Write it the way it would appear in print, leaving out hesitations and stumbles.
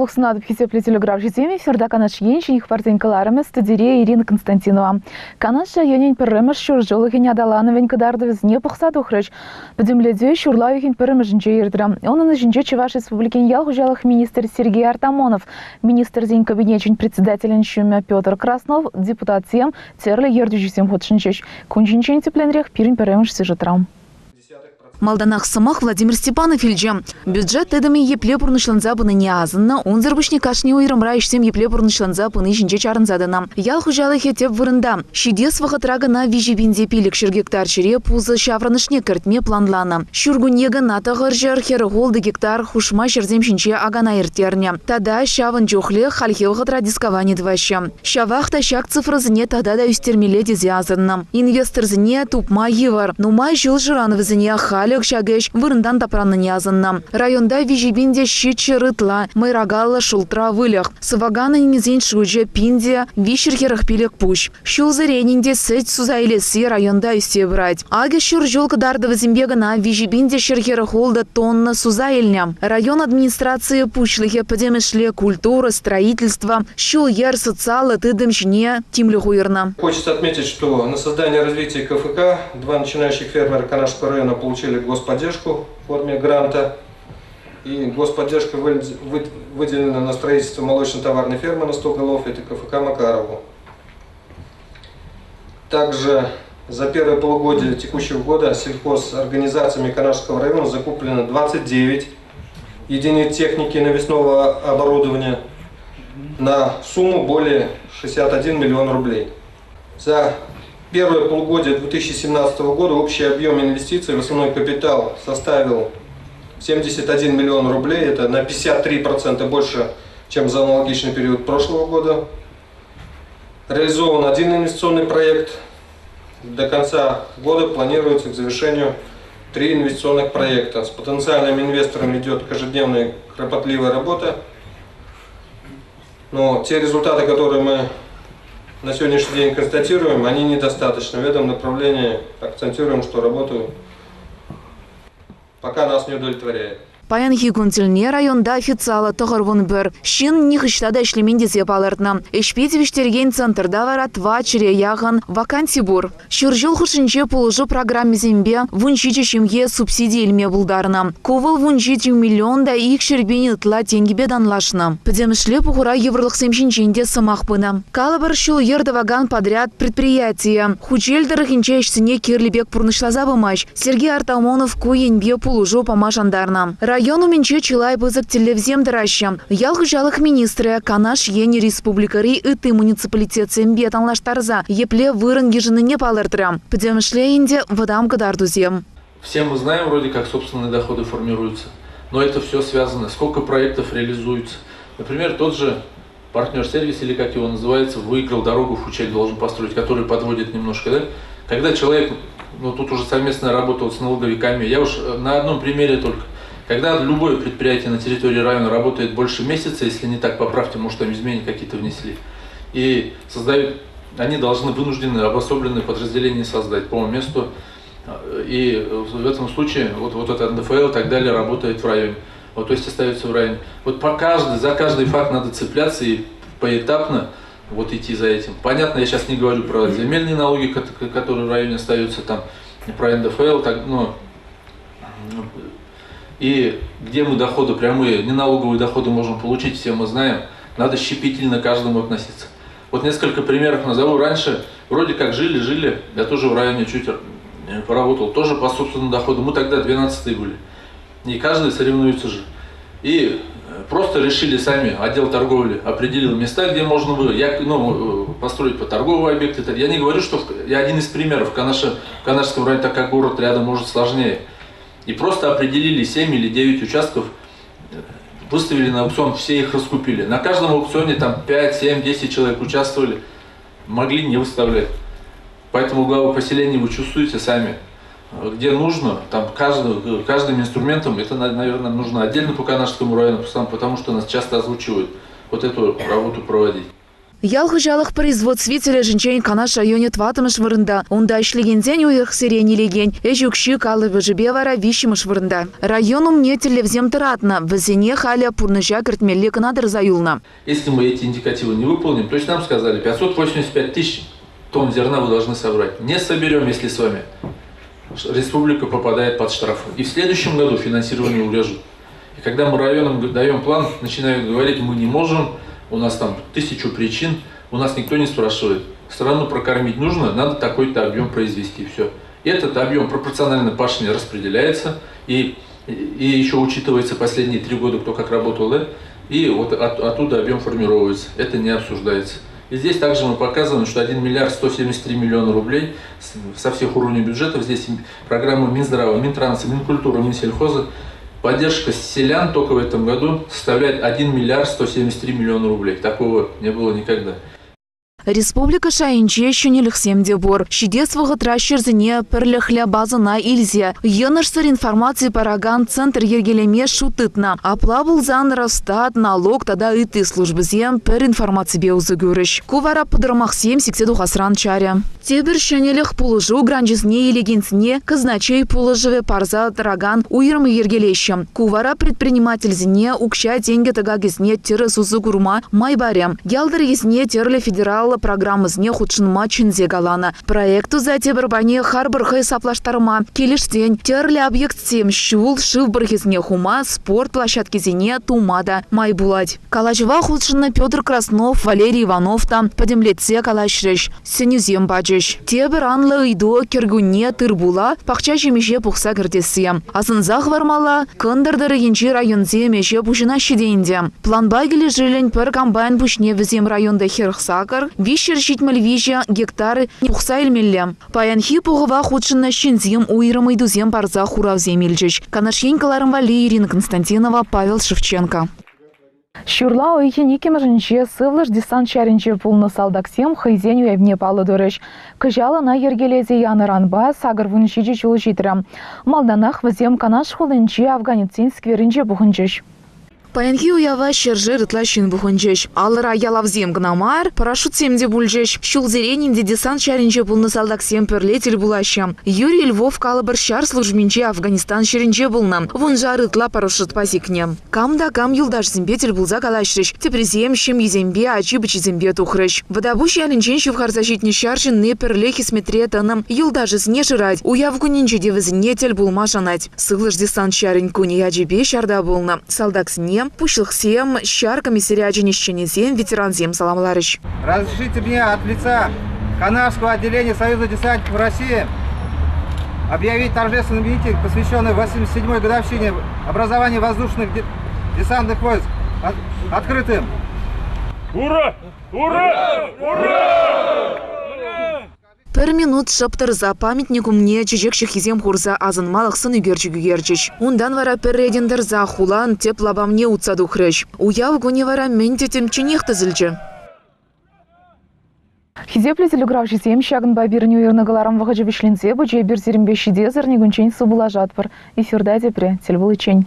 Шулух снадоб хитепле телеграф житеми, ферда канаш еншин их партенькаларами, студире Ирина Константинова. Канаш енин перемеш шуржол их адалана венькадардовец не пухсад ухрыч. Подемледю шурла их перемеш жирдра. Он на жинже Чувашской республики ялхужалах министр Сергей Артамонов, министр зень кабинетчин председатель Шумя Петр Краснов, депутат тем терли ердюжисем хотшинчеш. Кунжинчен тепленрех пирин перемеш сижетрам. Малданах самах Владимир Степанов Ильджа. Бюджет эдами епле пурнышланза быны не азынна, он зарбышни кашни уйрам райшсем епле пурнышланза быны жинче чарынзадына. Ял хужалы хетеп вырында. Шидес вахатрага на вижибинде пилик шергектар шире пузы шавранышне кертме планлана. Шургунега ната жар херголды гектар хушма шерзем шинче агана иртерне. Тада шаван жохле хальхе вахатра дисковани дваща. Шавахта шак цифрызыне тада да үстермеле дезе азынна. Инвесторзыне тупма евар. Нума жил жирановызыне халек шагеш вырындан тапранны язынна. Районда вижибинде щичи рытла, майрагала шултра вылях. Саваганы низен шуже пинде вишерхерах пилек пуш. Шул зренинде сеть сузайлеси районда исте брать. Аге шуржолка дардова зимбега на вижибинде шерхерах холда тонна сузайльня. Район администрации пушлихе подемешле культура, строительство. Шул яр социала тыдымшне тимлюхуирна. Хочется отметить, что на создание и развитие КФК два начинающих фермера Канашского района получили господдержку в форме гранта. И господдержка выделена на строительство молочно-товарной фермы на 100 голов, это КФК Макарову. Также за первое полугодие текущего года сельхозорганизациями Канашского района закуплено 29 единиц техники навесного оборудования на сумму более 61 миллион рублей. За первое полугодие 2017 года общий объем инвестиций в основной капитал составил 71 миллион рублей. Это на 53% больше, чем за аналогичный период прошлого года. Реализован один инвестиционный проект. До конца года планируется к завершению 3 инвестиционных проекта. С потенциальными инвесторами идет каждодневная кропотливая работа. Но те результаты, которые мы на сегодняшний день констатируем, они недостаточны. В этом направлении акцентируем, что работу пока нас не удовлетворяет. Паян хигунтельне районда официала тоғырвун бір. Шин нихыштада ишлеменде зепалыртна. Эшпетевиштерген центрда вара твачыре яғын ваканси бур. Шуржыл хушинче пулыжы программе зембе вунчиче шимге субсидий илме булдарна. Ковыл вунчиче миллион да их шербени тла тенгебе данлашна. Подемшле пухура еврлых семшинченде самах пына. Калабар шул ердаваган подряд предприятия. Хучельдер хинче ишсене кирлибек пурнышлаза бымаш. Сергей Артамонов куенбе пулыжу помашандарна. Району менче чилай бызык телевзем драща. Ялхужалых министры Канаш ени республикари ыты муниципалитет сембе танлаштарза. Епле вырын ежины не палыртра. Подемшле инде вадам кадардузем. Все мы знаем вроде как собственные доходы формируются. Но это все связано. Сколько проектов реализуется. Например, тот же партнер-сервис, или как его называется, выиграл дорогу в Хучель, должен построить, который подводит немножко. Да? Когда человек, тут уже совместно работал с налоговиками, я уж на одном примере только. Когда любое предприятие на территории района работает больше месяца, если не так, поправьте, может там изменения какие-то внесли, и создают, они должны вынуждены обособленные подразделения создать по месту, и в этом случае вот это НДФЛ и так далее работает в районе, то есть остается в районе. Вот за каждый факт надо цепляться и поэтапно идти за этим. Понятно, я сейчас не говорю про земельные налоги, которые в районе остаются, там, про НДФЛ, но и где мы доходы прямые, неналоговые доходы можем получить, все мы знаем, надо щепетильно к каждому относиться. Вот несколько примеров назову. Раньше вроде как жили, я тоже в районе чуть поработал, тоже по собственному доходу, мы тогда 12-е были. И каждый соревнуется же. И просто решили сами, отдел торговли определил места, где можно было построить по торговые объекты. Я не говорю, что я один из примеров, в Канашском районе, так как город рядом, может сложнее. И просто определили 7 или 9 участков, выставили на аукцион, все их раскупили. На каждом аукционе там 5, 7, 10 человек участвовали, могли не выставлять. Поэтому главы поселений вы чувствуете сами, где нужно, там каждым инструментом, это, наверное, нужно отдельно по Канашскому району, потому что нас часто озвучивают, эту работу проводить. Ял хужалых производстве тележинчен Канаш районе тватымыш вырында. Онда ишлегензен уйрх сиренилеген. Эжукши калы выжибе вара вишимыш вырында. Районом не телевзем тыратна. Вазине халя пурныжа кертмелли канадыр заюлна. Если мы эти индикативы не выполним, то есть нам сказали 585 тысяч тонн зерна вы должны собрать. Не соберем, если с вами. Республика попадает под штрафы. И в следующем году финансирование урежут. И когда мы районам даем план, начинают говорить, мы не можем, у нас там 1000 причин, у нас никто не спрашивает. Страну прокормить нужно, надо такой-то объем произвести. Все. Этот объем пропорционально пашне распределяется и еще учитывается последние 3 года, кто как работал, да? И вот оттуда объем формируется. Это не обсуждается. И здесь также мы показываем, что 1 миллиард 173 миллиона рублей со всех уровней бюджетов, здесь программы Минздрава, Минтранса, Минкультуры, Минсельхоза, поддержка селян только в этом году составляет 1 миллиард 173 миллиона рублей. Такого не было никогда. Республика шайынче шүнелік семде бор. Шидес вғытра шерзіне пірліхлі базына илзе. Енышсыр информации параган центр ергелеме шутытна. Апла булзан Росстат, налог тада ыты службызем пір информации беузы görіш. Кувара пыдырмақ сем секседу хасран чаря. Тебір шүнелік пулыжу гранжызне елегенсіне казначей пулыжыве парза тараган уйрмы ергелешем. Кувара предпринимательзіне укша деньги тагагезне тірі сузы гурма майбарем. Ялдыр есне терлі федерал программызне худшынма чүнзе галана. Проекту за тебірбане харбырхы саплаштарма. Келіштен терлі объектсем шул шывбырхезне хума спорт площадкезіне тумада май булать. Калажыва худшынна Петр Краснов, Валерий Иванов там подемлетсе калашрыш. Сенюзем баджыш. Тебір анлы ыйду кергуне тырбула пақча жемеше пухса кірдесем. Азынзақ вармала кындырдыры енчі районзе меше пушына шедейінде. Планбай келі жилін пір комбайн пушне візем районда херхсакар вишер житмел виже гектары пухса илмелле. Паянхи пуғыва худшынна шинзем уйрым идузем барза хуравзем илжыш. Канашен каларым Вали, Ирина Константинова, Павел Шевченко. Шурла ойхен икемжінче сывлыш десант шәрінче пулны салдаксем хайзен уявне палы дөріш. Кыжалы на ергелезе яныранба сагыр вуншичі чул житрам. Малданах візем канаш хулынче Афганистан скверінче бұхынчыш. Паянхи уява шержи рытлащин бухончеш. Алыра ялавзем гнамар, парашют семде бульжеш. Шул зеренинде десант шаринче пулны салдаксем перлетель булащам. Юрий Львов калыбыр шар службинче Афганистан шеринче булнам. Вунжа рытла парашют пасикнем. Камда кам юлдаш зембетель булза калашрыш. Тепрезем шем езембе ачибычи зембе тухрыш. Вадабуш ялинчен шевхарзащитне шаршин не перлехи сметретаным. Юлдажы сне жирать. Уявку нинче девізінетель булмашанать. Сывлыш десант шарин куни ячибе шарда булна. Салдаксне пушлыхсем, щар комиссариат женищенезем, ветеранзем саламларыш. Разрешите мне от лица Канашского отделения Союза десантников России объявить торжественный митинг, посвященный 87-й годовщине образования воздушных десантных войск открытым. Ура! Ура! Ура! Пір минут шыптыр за памятнику мне чечекші хизем хурза азын малықсын үгерчі гүгерчіш. Ундан вара пір редендір за хулан теп лабамне утсаду хрыш. Уяв гуне вара ментетем ченехті зілчі. Хизеплі зіліграв жезем шагын бабирні уйырныгаларам вағыжы бішлензе бұджей бір зерімбе шиде зірне гүнчен субыла жатпыр. Эфирда депре, тел бұл ичень.